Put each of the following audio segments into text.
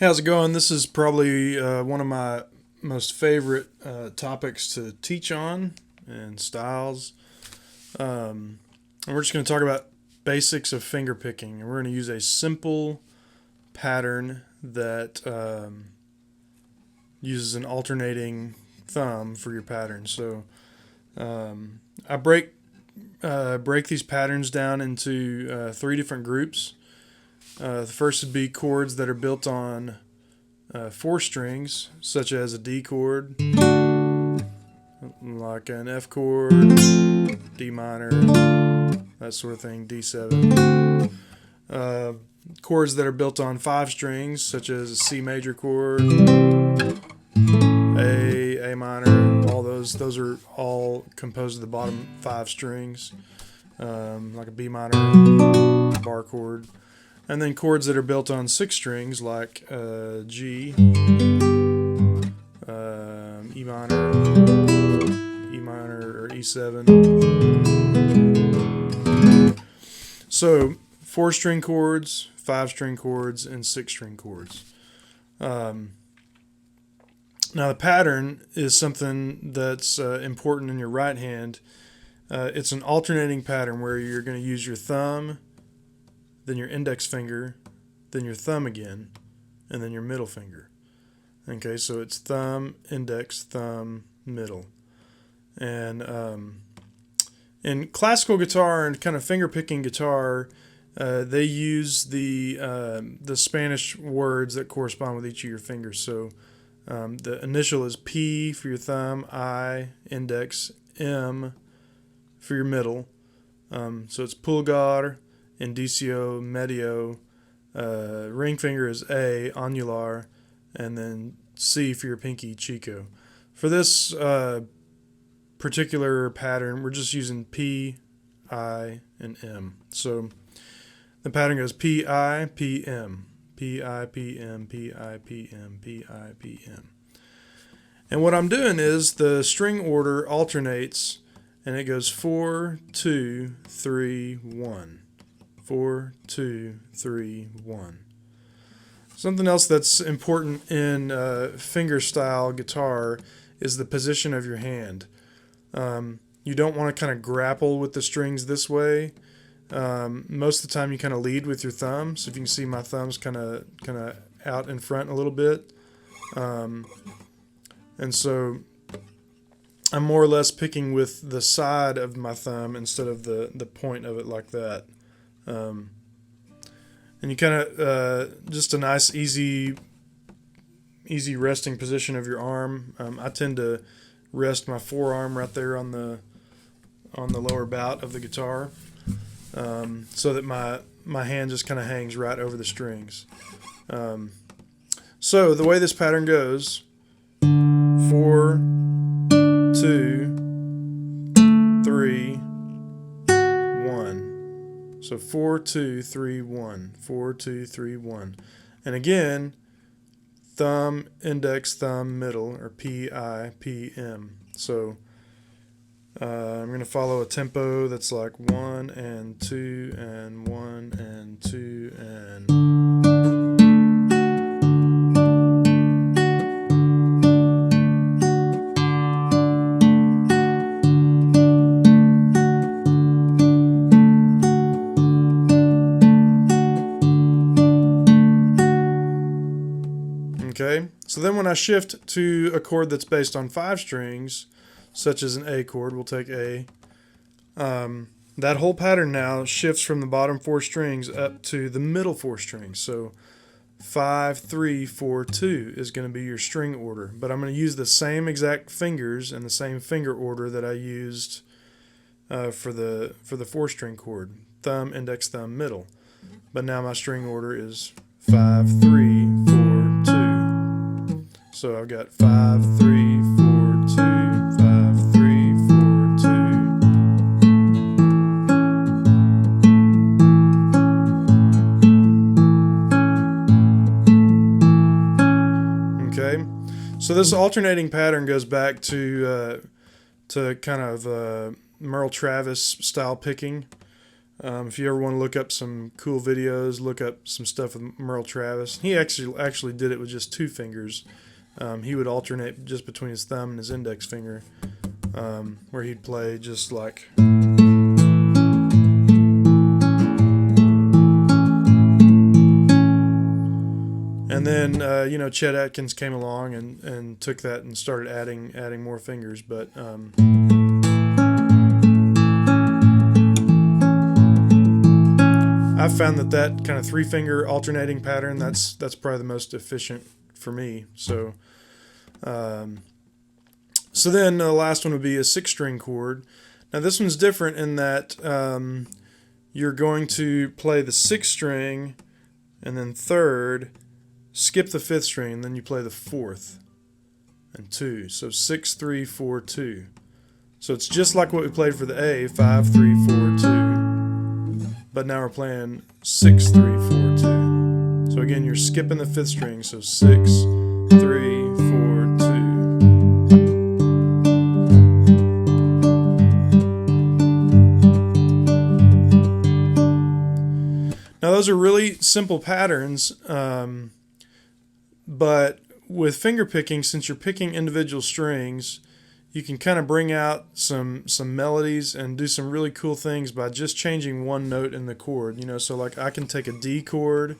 How's it going? This is probably one of my most favorite topics to teach on and styles. And we're just going to talk about basics of finger picking. And we're going to use a simple pattern that uses an alternating thumb for your pattern. So I break these patterns down into three different groups. The first would be chords that are built on four strings, such as a D chord, like an F chord, D minor, that sort of thing, D7. Chords that are built on five strings, such as a C major chord, A minor, all those are all composed of the bottom five strings, like a B minor, bar chord. And then chords that are built on six strings, like G, E minor, or E7. So, four string chords, five string chords, and six string chords. Now, the pattern is something that's important in your right hand. It's an alternating pattern where you're going to use your thumb, then your index finger, then your thumb again, and then your middle finger. Okay, so it's thumb, index, thumb, middle. And in classical guitar and kind of finger-picking guitar, they use the Spanish words that correspond with each of your fingers. So the initial is P for your thumb, I, index, M for your middle. So it's pulgar, indicio, medio, ring finger is A, annular, and then C for your pinky, chico. For this particular pattern, we're just using P, I, and M. So the pattern goes P, I, P, M, P, I, P, M, P, I, P, M, P, I, P, M. And what I'm doing is the string order alternates, and it goes 4, 2, 3, 1. 4, 2, 3, 1. Something else that's important in fingerstyle guitar is the position of your hand. You don't want to kind of grapple with the strings this way. Most of the time you kind of lead with your thumb. So if you can see, my thumb's kind of out in front a little bit. And so I'm more or less picking with the side of my thumb instead of the point of it, like that. And you kind of just a nice easy resting position of your arm. I tend to rest my forearm right there on the lower bout of the guitar, so that my hand just kind of hangs right over the strings. So the way this pattern goes: 4, 2, 3, 1. So 4, 2, 3, 1. 4, 2, 3, 1. And again, thumb, index, thumb, middle, or P, I, P, M. So I'm going to follow a tempo that's like 1 and 2 and 1 and 2 and... Okay, so then when I shift to a chord that's based on five strings, such as an A chord, we'll take A, that whole pattern now shifts from the bottom four strings up to the middle four strings. So 5, 3, 4, 2 is going to be your string order. But I'm going to use the same exact fingers and the same finger order that I used for the four string chord: thumb, index, thumb, middle. But now my string order is 5, 3, 4, 2. So I've got 5, 3, 4, 2, 5, 3, 4, 2. Okay, so this alternating pattern goes back to kind of Merle Travis style picking. If you ever want to look up some cool videos, look up some stuff with Merle Travis. He actually did it with just 2 fingers. He would alternate just between his thumb and his index finger, where he'd play just like. And then Chet Atkins came along and took that and started adding more fingers, but. I've found that kind of 3-finger alternating pattern that's probably the most efficient for me. So then the last one would be a 6-string chord. Now this one's different in that you're going to play the 6th string and then 3rd, skip the 5th string, and then you play the 4th and 2. So 6, 3, 4, 2. So it's just like what we played for the A, 5, 3, 4, 2. But now we're playing 6, 3, 4, 2. So again, you're skipping the 5th string. So 6, 3, 4, 2. Now those are really simple patterns, but with finger picking, since you're picking individual strings, you can kind of bring out some melodies and do some really cool things by just changing one note in the chord. So like I can take a D chord,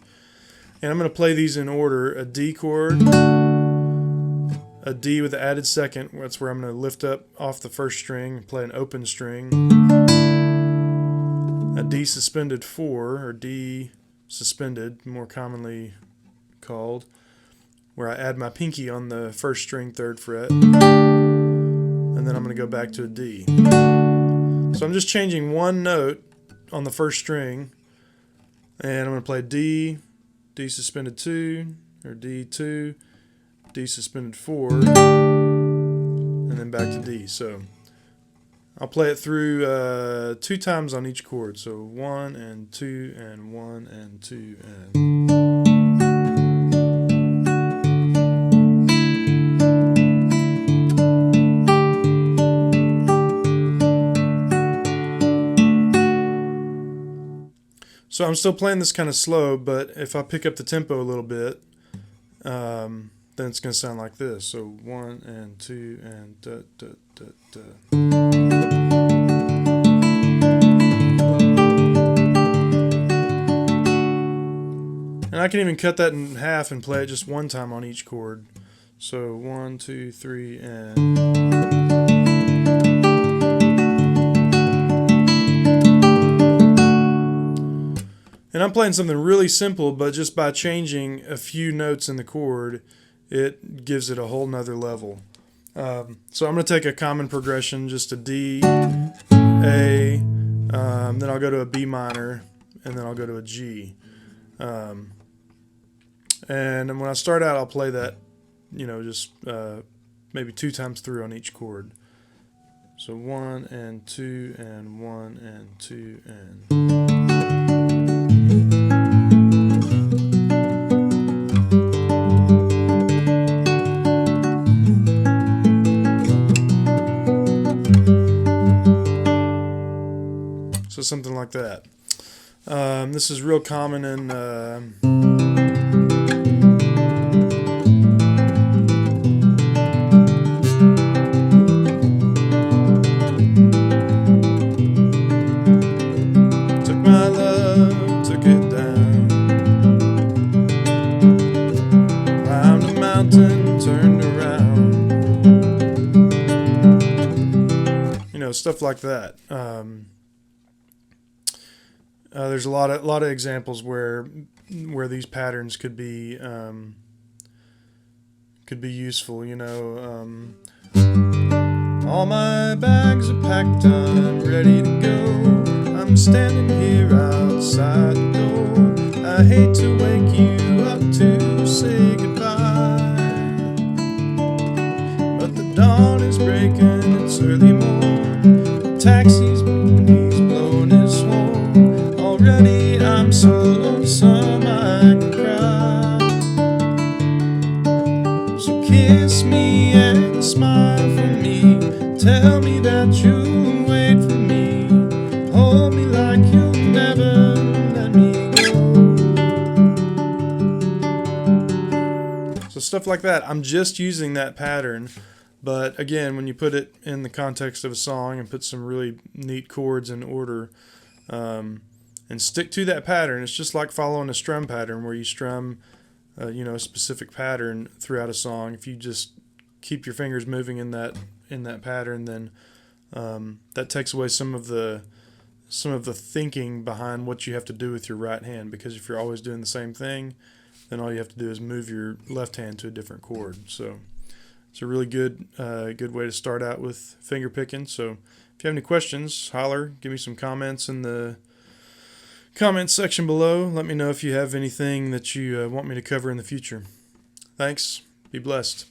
and I'm going to play these in order. A D chord, a D with the added second, that's where I'm going to lift up off the 1st string and play an open string. A D suspended 4, or D suspended, more commonly called, where I add my pinky on the 1st string, 3rd fret. And then I'm going to go back to a D. So I'm just changing one note on the 1st string, and I'm going to play D, D suspended 2, or D2, D suspended 4, and then back to D. So I'll play it through 2 times on each chord. So 1 and 2 and 1 and 2 and. So I'm still playing this kind of slow, but if I pick up the tempo a little bit, then it's going to sound like this. So 1 and 2 and da da da da. And I can even cut that in half and play it just one time on each chord. So 1, 2, 3, and. And I'm playing something really simple, but just by changing a few notes in the chord, it gives it a whole nother level. So I'm going to take a common progression, just a D, A, then I'll go to a B minor, and then I'll go to a G. And when I start out, I'll play that, just maybe 2 times through on each chord. So 1 and 2 and 1 and 2 and. So something like that. This is real common in took my love, took it down, climbed a mountain, turned around, stuff like that. There's a lot of examples where these patterns could be useful. All my bags are packed, I'm ready to go. I'm standing here outside the door. I hate to wake you up to say goodbye, but the dawn is breaking, it's early morn. The taxi's he's blown his horn. Already I'm so lonesome I can cry. So kiss me and smile for me. Tell me that you'll wait for me. Hold me like you'll stuff like that. I'm just using that pattern, but again, when you put it in the context of a song and put some really neat chords in order, and stick to that pattern, it's just like following a strum pattern where you strum, a specific pattern throughout a song. If you just keep your fingers moving in that pattern, then that takes away some of the thinking behind what you have to do with your right hand, because if you're always doing the same thing, then all you have to do is move your left hand to a different chord. So it's a really good way to start out with finger picking. So if you have any questions, holler, give me some comments in the comments section below. Let me know if you have anything that you want me to cover in the future. Thanks. Be blessed.